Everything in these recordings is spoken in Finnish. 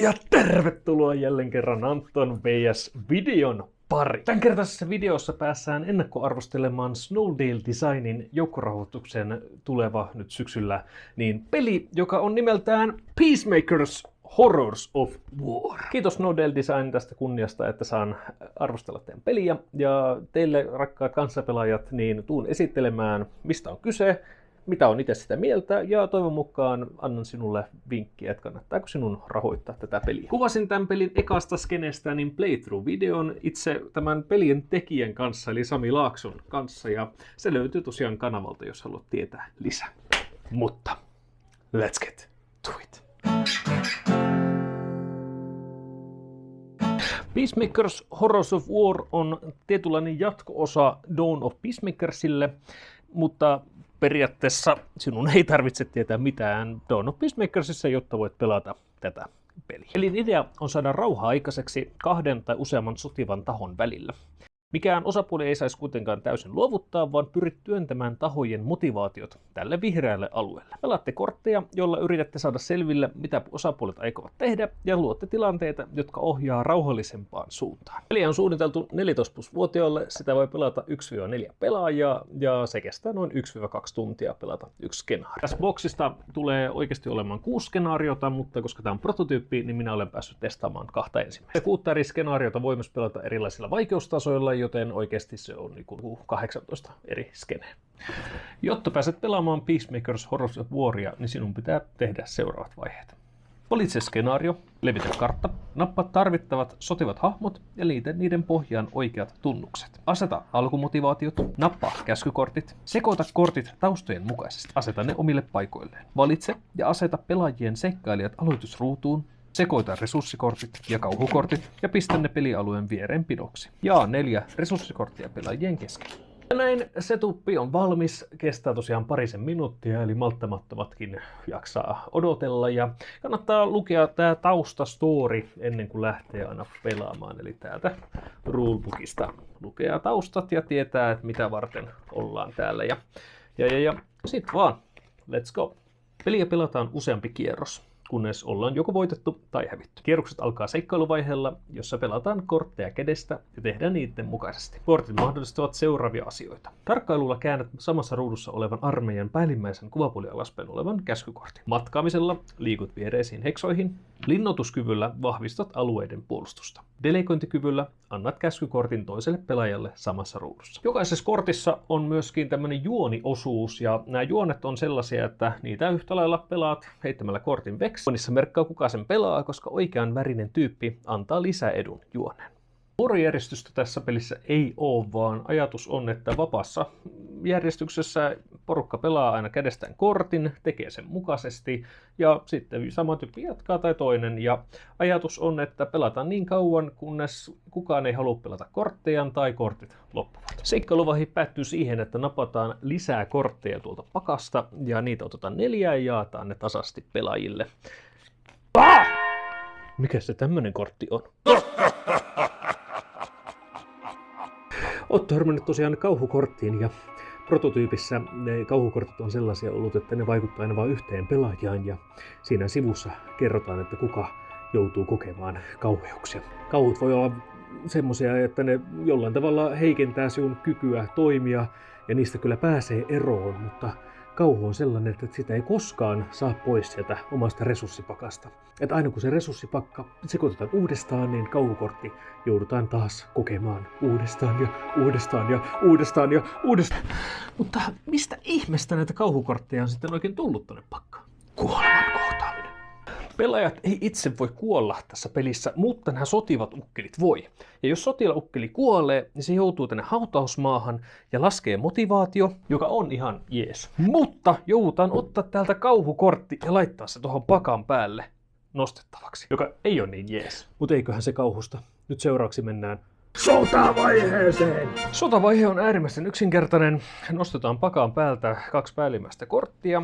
Ja tervetuloa jälleen kerran Anton vs. videon pari. Tämänkertaisessa videossa päässään ennakkoarvostelemaan Snowdale Designin joukkorahoituksen tuleva nyt syksyllä niin peli, joka on nimeltään Peacemakers Horrors of War. Kiitos Snowdale Design tästä kunniasta, että saan arvostella teidän peliä. Ja teille rakkaat kanssapelaajat, niin tuun esittelemään, mistä on kyse, mitä on itse sitä mieltä, ja toivon mukaan annan sinulle vinkkiä, että kannattaako sinun rahoittaa tätä peliä. Kuvasin tämän pelin ekasta skenestä niin playthrough-videon itse tämän pelin tekijän kanssa, eli Sami Laakson kanssa, ja se löytyy tosiaan kanavalta, jos haluat tietää lisää. Mutta let's get to it! Peacemakers Horrors of War on tietynlainen jatko-osa Dawn of Peacemakersille, mutta periaatteessa sinun ei tarvitse tietää mitään Dawn of Peacemakersissa, jotta voit pelata tätä peliä. Eli idea on saada rauha aikaiseksi kahden tai useamman sotivan tahon välillä. Mikään osapuoli ei saisi kuitenkaan täysin luovuttaa, vaan pyrit työntämään tahojen motivaatiot tälle vihreälle alueelle. Pelaatte kortteja, joilla yritätte saada selville, mitä osapuolet aikovat tehdä, ja luotte tilanteita, jotka ohjaa rauhallisempaan suuntaan. Peli on suunniteltu 14+-vuotiaille, sitä voi pelata 1-4 pelaajaa, ja se kestää noin 1-2 tuntia pelata yksi skenaario. Tässä boksista tulee oikeasti olemaan 6 skenaariota, mutta koska tämä on prototyyppi, niin minä olen päässyt testaamaan 2 ensimmäistä. 6 eri skenaariota voi myös pelata erilaisilla vaikeustasoilla, joten oikeasti se on 18 eri skeneä. Jotta pääset pelaamaan Peacemakers Horrors of Waria, niin sinun pitää tehdä seuraavat vaiheet. Valitse skenaario, levitä kartta, nappaa tarvittavat sotivat hahmot ja liitä niiden pohjaan oikeat tunnukset. Aseta alkumotivaatiot, nappaa käskykortit, sekoita kortit taustojen mukaisesti, aseta ne omille paikoilleen. Valitse ja aseta pelaajien seikkailijat aloitusruutuun, sekoita resurssikortit ja kauhukortit ja pistä ne pelialueen viereen pidoksi. Jaa 4 resurssikorttia pelaajien kesken. Ja näin setuppi on valmis, kestää tosiaan parisen minuuttia, eli malttamattomatkin jaksaa odotella. Ja kannattaa lukea tämä taustastory ennen kuin lähtee aina pelaamaan, eli täältä rulebookista lukea taustat ja tietää, että mitä varten ollaan täällä. Ja sit vaan, let's go! Peliä pelataan useampi kierros, kunnes ollaan joko voitettu tai hävitty. Kierrokset alkaa seikkailuvaiheella, jossa pelataan kortteja kädestä ja tehdään niiden mukaisesti. Kortit mahdollistavat seuraavia asioita. Tarkkailulla käännät samassa ruudussa olevan armeijan päällimmäisen kuvapuoli alaspäin olevan käskykortin. Matkaamisella liikut viereisiin heksoihin. Linnoituskyvyllä vahvistat alueiden puolustusta. Delegointikyvyllä annat käskykortin toiselle pelaajalle samassa ruudussa. Jokaisessa kortissa on myöskin tämmöinen juoniosuus, ja nämä juonet on sellaisia, että niitä yhtä lailla pelaat heittämällä kortin veksi. Juonissa merkkaa kuka sen pelaa, koska oikean värinen tyyppi antaa lisäedun juoneen. Vuorojärjestystä tässä pelissä ei ole, vaan ajatus on, että vapaassa järjestyksessä porukka pelaa aina kädestään kortin, tekee sen mukaisesti ja sitten sama tyyppi jatkaa tai toinen. Ja ajatus on, että pelataan niin kauan, kunnes kukaan ei halua pelata korttejaan tai kortit loppuvat. Seikkailuvaihe päättyy siihen, että napataan lisää kortteja tuolta pakasta ja niitä otetaan 4 ja jaetaan ne tasaisesti pelaajille. Mikä se tämmönen kortti on? Oot törmännyt tosiaan kauhukorttiin, ja prototyypissä ne kauhukortit on sellaisia ollut, että ne vaikuttaa aina vain yhteen pelaajaan, ja siinä sivussa kerrotaan, että kuka joutuu kokemaan kauheuksia. Kauhut voi olla semmoisia, että ne jollain tavalla heikentää sinun kykyä toimia, ja niistä kyllä pääsee eroon, mutta kauhu on sellainen, että sitä ei koskaan saa pois sieltä omasta resurssipakasta. Että aina kun se resurssipakka sekoitetaan uudestaan, niin kauhukortti joudutaan taas kokemaan uudestaan ja uudestaan ja uudestaan ja uudestaan. Mutta mistä ihmeestä näitä kauhukortteja on sitten oikein tullut tonne pakkaan? Kuoleman kohtaaminen. Pelaajat ei itse voi kuolla tässä pelissä, mutta nämä sotivat ukkelit voi. Ja jos sotilaukkeli kuolee, niin se joutuu tänne hautausmaahan ja laskee motivaatio, joka on ihan jees. Mutta joudutaan ottaa täältä kauhukortti ja laittaa se tuohon pakan päälle nostettavaksi, joka ei ole niin jees. Mutta eiköhän se kauhusta. Nyt seuraavaksi mennään sotavaiheeseen! Sotavaihe on äärimmäisen yksinkertainen. Nostetaan pakan päältä 2 päällimmäistä korttia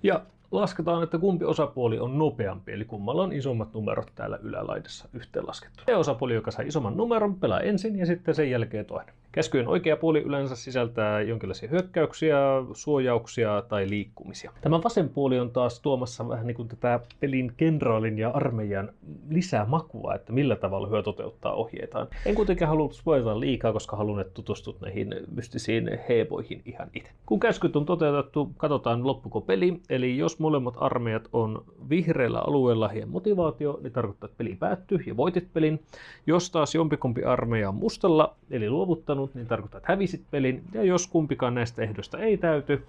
ja lasketaan, että kumpi osapuoli on nopeampi, eli kummalla on isommat numerot täällä ylälaidassa yhteenlaskettu. Se osapuoli, joka saa isomman numeron, pelaa ensin ja sitten sen jälkeen toinen. Käskyjen oikea puoli yleensä sisältää jonkinlaisia hyökkäyksiä, suojauksia tai liikkumisia. Tämä vasen puoli on taas tuomassa vähän niin kuin tätä pelin kenraalin ja armeijan lisää makua, että millä tavalla hyö toteuttaa ohjeitaan. En kuitenkaan halua spoilata liikaa, koska haluan, että tutustut näihin mystisiin heeboihin ihan itse. Kun käskyt on toteutettu, katsotaan loppuko peli. Eli jos molemmat armeijat on vihreällä alueella ja motivaatio, niin tarkoittaa, että peli päättyy ja voitit pelin. Jos taas jompikumpi armeija on mustalla, eli luovuttanut, niin tarkoittaa, että hävisit pelin. Ja jos kumpikaan näistä ehdoista ei täyty,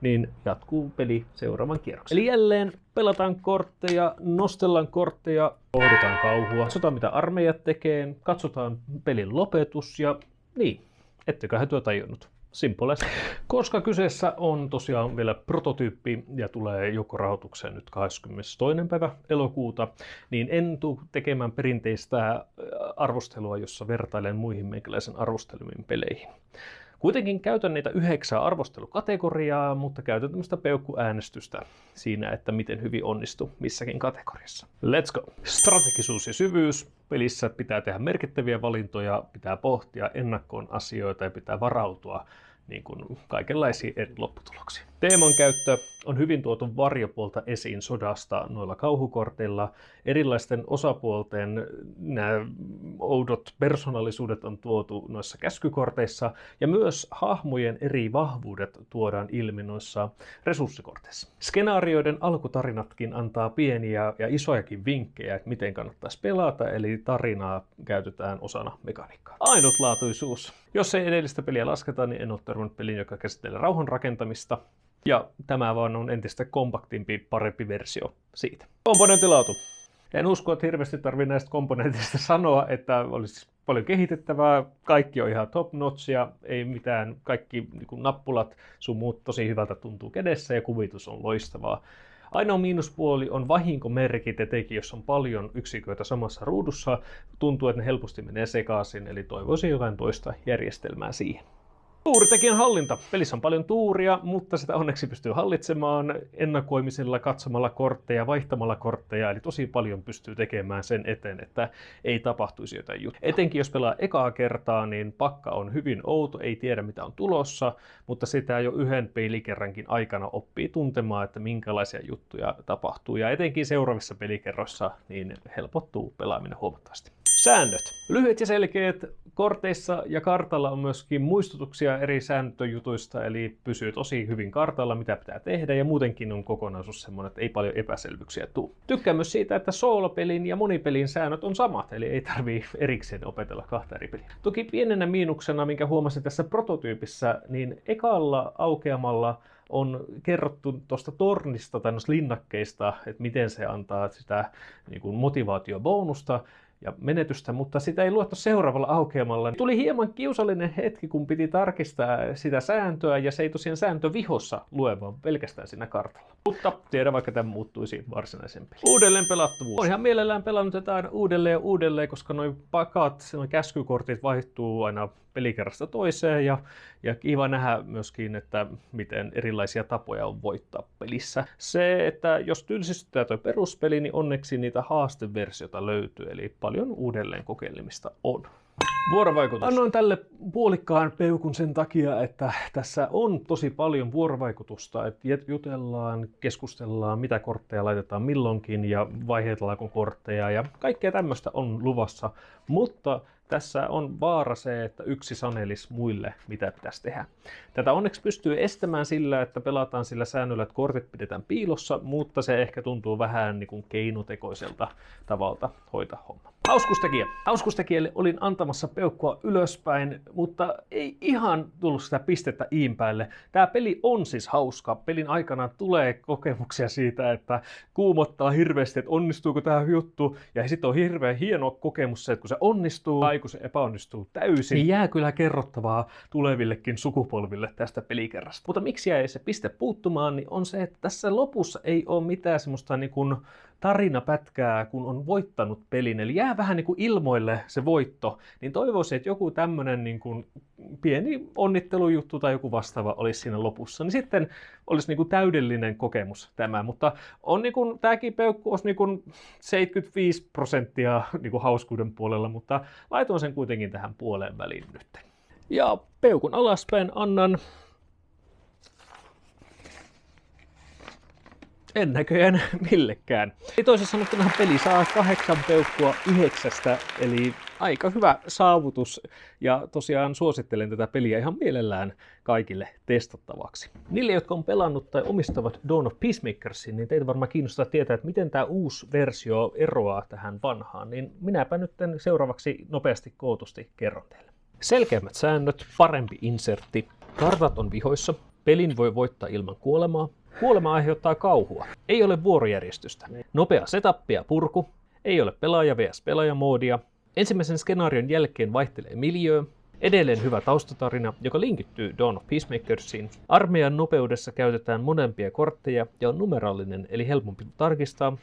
niin jatkuu peli seuraavan kierroksen. Eli jälleen pelataan kortteja, nostellaan kortteja, pohditaan kauhua, katsotaan mitä armeijat tekee, katsotaan pelin lopetus ja niin, etteköhän työ tajunnut. Simple. Koska kyseessä on tosiaan vielä prototyyppi ja tulee joukkorahoitukseen nyt 22. päivä elokuuta, niin en tule tekemään perinteistä arvostelua, jossa vertailen muihin meikäläisen arvostelemiin peleihin. Kuitenkin käytän niitä 9 arvostelukategoriaa, mutta käytän tämmöistä peukkuäänestystä siinä, että miten hyvin onnistuu missäkin kategoriassa. Let's go! Strategisuus ja syvyys. Pelissä pitää tehdä merkittäviä valintoja, pitää pohtia ennakkoon asioita ja pitää varautua niin kuin kaikenlaisiin eri lopputuloksiin. Teeman käyttö on hyvin tuotu varjopuolta esiin sodasta noilla kauhukorteilla. Erilaisten osapuolten nämä oudot persoonallisuudet on tuotu noissa käskykorteissa ja myös hahmojen eri vahvuudet tuodaan ilmi noissa resurssikorteissa. Skenaarioiden alkutarinatkin antaa pieniä ja isojakin vinkkejä, että miten kannattaisi pelata, eli tarinaa käytetään osana mekaniikkaa. Ainutlaatuisuus. Jos ei edellistä peliä lasketa, niin en ole törmännyt pelin, joka käsittelee rauhan rakentamista. Ja tämä vaan on entistä kompaktimpi, parempi versio siitä. Komponenttilaatu. En usko, että hirveästi tarvii näistä komponenteista sanoa, että olisi paljon kehitettävää. Kaikki on ihan top notchia, ei mitään, kaikki niin kuin nappulat, sun muut tosi hyvältä tuntuu kädessä ja kuvitus on loistavaa. Ainoa miinuspuoli on vahinkomerkit, etenkin jos on paljon yksiköitä samassa ruudussa. Tuntuu, että ne helposti menee sekaisin, eli toivoisin jotain toista järjestelmää siihen. Tuuritekijän hallinta. Pelissä on paljon tuuria, mutta sitä onneksi pystyy hallitsemaan ennakoimisella, katsomalla kortteja, vaihtamalla kortteja, eli tosi paljon pystyy tekemään sen eteen, että ei tapahtuisi jotain juttuja. Etenkin jos pelaa ekaa kertaa, niin pakka on hyvin outo, ei tiedä mitä on tulossa, mutta sitä jo yhden pelikerrankin aikana oppii tuntemaan, että minkälaisia juttuja tapahtuu, ja etenkin seuraavissa pelikerroissa niin helpottuu pelaaminen huomattavasti. Säännöt. Lyhyet ja selkeät. Korteissa ja kartalla on myöskin muistutuksia eri sääntöjutuista, eli pysyy tosi hyvin kartalla, mitä pitää tehdä, ja muutenkin on kokonaisuus semmoinen, että ei paljon epäselvyyksiä tule. Tykkään myös siitä, että soolopelin ja monipelin säännöt on samat, eli ei tarvii erikseen opetella 2 eri peliä. Toki pienenä miinuksena, minkä huomasin tässä prototyypissä, niin ekalla aukeamalla on kerrottu tuosta tornista tai noista linnakkeista, että miten se antaa sitä niin kuin motivaatiobonusta ja menetystä, mutta sitä ei luettu seuraavalla aukeamalla. Tuli hieman kiusallinen hetki, kun piti tarkistaa sitä sääntöä, ja se ei tosiaan sääntövihossa lue, vaan pelkästään siinä kartalla. Mutta tiedä, vaikka tämä muuttuisi varsinaisen pelin. Uudelleen pelattavuus. Olen ihan mielellään pelannut jotain uudelleen, koska nuo pakat, nuo käskykortit vaihtuu aina pelikerrasta toiseen, ja kiva nähdä myöskin, että miten erilaisia tapoja on voittaa pelissä. Se, että jos tylsistyttää tuo peruspeli, niin onneksi niitä haasteversioita löytyy, eli paljon uudelleen kokeilemista on. Vuorovaikutus. Annoin tälle puolikkaan peukun sen takia, että tässä on tosi paljon vuorovaikutusta, että jutellaan, keskustellaan, mitä kortteja laitetaan milloinkin ja vaiheitellaanko kortteja ja kaikkea tämmöistä on luvassa, mutta tässä on vaara se, että yksi sanelisi muille, mitä pitäisi tehdä. Tätä onneksi pystyy estämään sillä, että pelataan sillä säännöllä, että kortit pidetään piilossa, mutta se ehkä tuntuu vähän niin kuin keinotekoiselta tavalta hoitaa homma. Hauskuustekijä. Hauskuustekijälle olin antamassa peukkua ylöspäin, mutta ei ihan tullut sitä pistettä iin päälle. Tämä peli on siis hauska. Pelin aikana tulee kokemuksia siitä, että kuumottaa hirveästi, että onnistuuko tämä juttu. Ja sitten on hirveän hieno kokemus se, että kun se onnistuu tai kun se epäonnistuu täysin, niin jää kyllä kerrottavaa tulevillekin sukupolville tästä pelikerrasta. Mutta miksi jäi se piste puuttumaan, niin on se, että tässä lopussa ei ole mitään semmoista niin kuin tarinapätkää, kun on voittanut pelin, eli jää vähän niin kuin ilmoille se voitto, niin toivoisin, että joku tämmöinen niin kuin pieni onnittelujuttu tai joku vastaava olisi siinä lopussa, niin sitten olisi niin kuin täydellinen kokemus tämä, mutta on niin kuin, tämäkin peukku olisi niin kuin 75% niin kuin hauskuuden puolella, mutta laitoin sen kuitenkin tähän puoleen väliin nyt. Ja peukun alaspäin annan. En näköjään millekään. Eli toisin sanottuna peli saa 8 peukkua 9, eli aika hyvä saavutus. Ja tosiaan suosittelen tätä peliä ihan mielellään kaikille testattavaksi. Niille, jotka on pelannut tai omistavat Dawn of Peacemakersin, niin teitä varmaan kiinnostaa tietää, että miten tämä uusi versio eroaa tähän vanhaan. Niin minäpä nyt seuraavaksi nopeasti kootusti kerron teille. Selkeämmät säännöt, parempi insertti, kartat on vihoissa, pelin voi voittaa ilman kuolemaa. Kuolema aiheuttaa kauhua. Ei ole vuorojärjestystä. Nopea setup ja purku. Ei ole pelaaja vs. pelaajamoodia. Ensimmäisen skenaarion jälkeen vaihtelee miljöö. Edelleen hyvä taustatarina, joka linkittyy Dawn of Peacemakersiin. Armeijan nopeudessa käytetään molempia kortteja ja on numeraalinen, eli helpompi tarkistaa.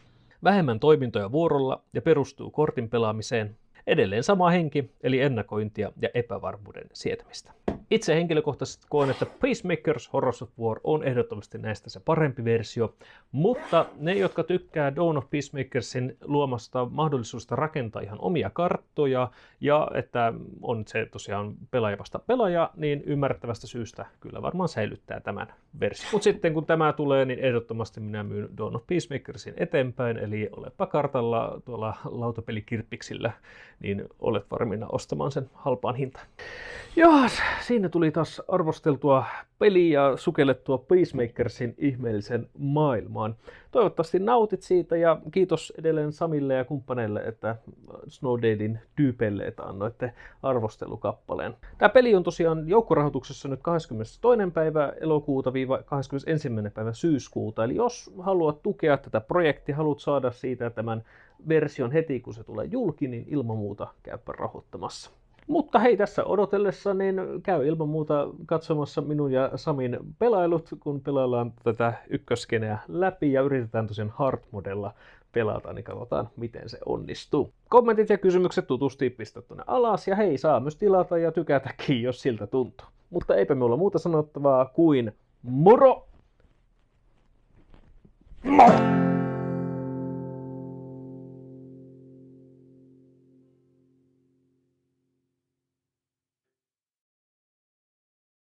Vähemmän toimintoja vuorolla ja perustuu kortin pelaamiseen. Edelleen sama henki, eli ennakointia ja epävarmuuden sietämistä. Itse henkilökohtaisesti koen, että Peacemakers Horrors of War on ehdottomasti näistä se parempi versio, mutta ne, jotka tykkää Dawn of Peacemakersin luomasta mahdollisuudesta rakentaa ihan omia karttoja ja että on se tosiaan pelaaja vasta pelaaja, niin ymmärrettävästä syystä kyllä varmaan säilyttää tämän version. Mutta sitten kun tämä tulee, niin ehdottomasti minä myyn Dawn of Peacemakersin eteenpäin, eli olepa kartalla tuolla lautapelikirppiksillä, niin olet varmina ostamaan sen halpaan hintaan. Joo, siinä tuli taas arvosteltua peliä ja sukellettua Peacemakersin ihmeellisen maailmaan. Toivottavasti nautit siitä ja kiitos edelleen Samille ja kumppaneille, että Snowdaydin tyypeille, että annoitte arvostelukappaleen. Tämä peli on tosiaan joukkorahoituksessa nyt 22. päivä elokuuta - 21. päivä syyskuuta. Eli jos haluat tukea tätä projektia, haluat saada siitä tämän version heti kun se tulee julki, niin ilman muuta käypä rahoittamassa. Mutta hei, tässä odotellessa niin käy ilman muuta katsomassa minun ja Samin pelailut, kun pelaillaan tätä ykköskeneä läpi ja yritetään tosiaan hard-modella pelata, niin katsotaan miten se onnistuu. Kommentit ja kysymykset tutusti pistä tuonne alas ja hei, saa myös tilata ja tykätäkin, jos siltä tuntuu. Mutta eipä minulla muuta sanottavaa kuin moro! Moro!